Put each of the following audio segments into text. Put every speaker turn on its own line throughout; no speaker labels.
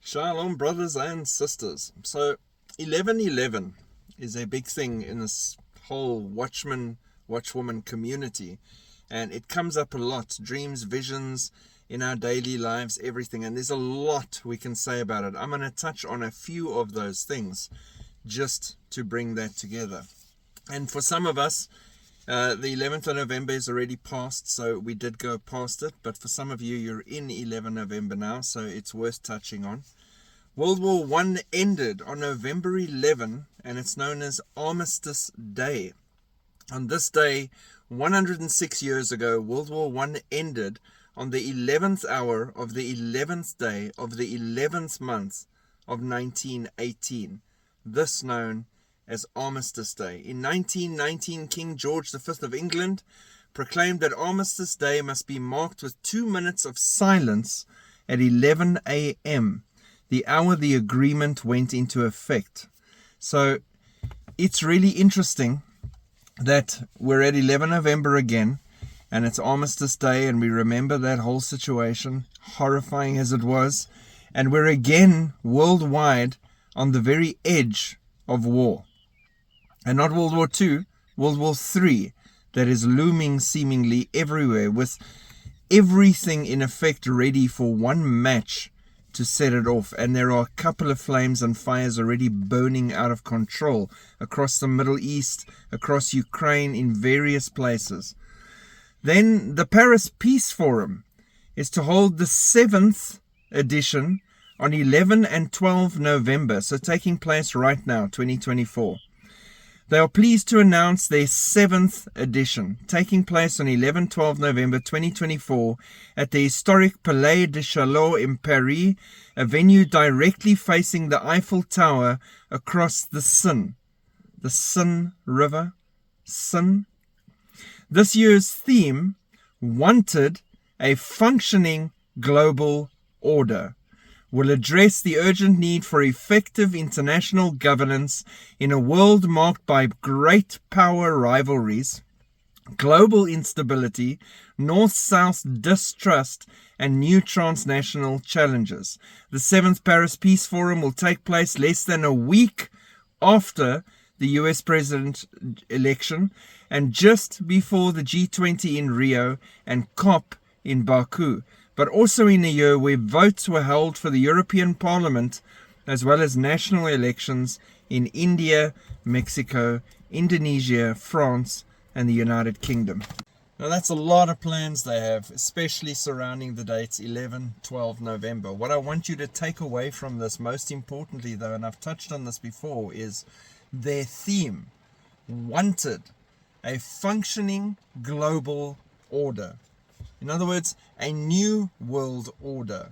Shalom, brothers and sisters. So 11:11 is a big thing in this whole Watchman, Watchwoman community, and it comes up a lot. Dreams, visions in our daily lives, everything, and there's a lot we can say about it. I'm going to touch on a few of those things just to bring that together. And for some of us, the 11th of November is already past, so we did go past it. But for some of you, you're in 11 November now, so it's worth touching on. World War I ended on November 11, and it's known as Armistice Day. On this day, 106 years ago, World War I ended on the 11th hour of the 11th day of the 11th month of 1918. This known as Armistice Day. In 1919, King George V of England proclaimed that Armistice Day must be marked with 2 minutes of silence at 11 a.m., the hour the agreement went into effect. So it's really interesting that we're at 11 November again, and it's Armistice Day, and we remember that whole situation, horrifying as it was, and we're again worldwide on the very edge of war. And not World War II, World War III, that is looming seemingly everywhere, with everything in effect ready for one match to set it off. And there are a couple of flames and fires already burning out of control across the Middle East, across Ukraine, in various places. Then the Paris Peace Forum is to hold the 7th edition on 11 and 12 November, so taking place right now, 2024. They are pleased to announce their 7th edition, taking place on 11-12 November 2024 at the historic Palais de Chaillot in Paris, a venue directly facing the Eiffel Tower across the Seine. The Seine River? Seine? This year's theme, Wanted a Functioning Global Order, will address the urgent need for effective international governance in a world marked by great power rivalries, global instability, north-south distrust, and new transnational challenges. The 7th Paris Peace Forum will take place less than a week after the US president election and just before the G20 in Rio and COP in Baku, but also in a year where votes were held for the European Parliament, as well as national elections in India, Mexico, Indonesia, France, and the United Kingdom. Now that's a lot of plans they have, especially surrounding the dates 11-12 November. What I want you to take away from this, most importantly though, and I've touched on this before, is their theme, Wanted a Functioning Global Order. In other words, a new world order.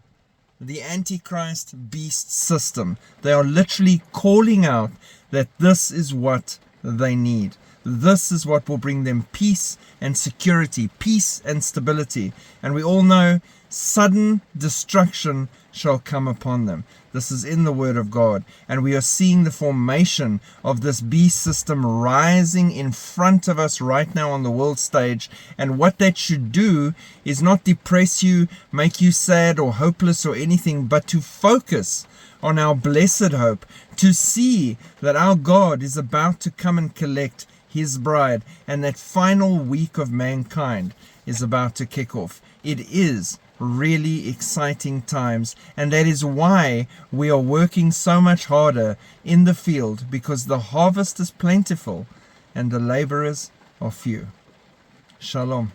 The Antichrist beast system. They are literally calling out that this is what they need. This is what will bring them peace and security, peace and stability. And we all know sudden destruction shall come upon them. This is in the Word of God. And we are seeing the formation of this beast system rising in front of us right now on the world stage. And what that should do is not depress you, make you sad or hopeless or anything, but to focus on our blessed hope, to see that our God is about to come and collect His bride, and that final week of mankind is about to kick off. It is really exciting times, and that is why we are working so much harder in the field, because the harvest is plentiful and the laborers are few. Shalom.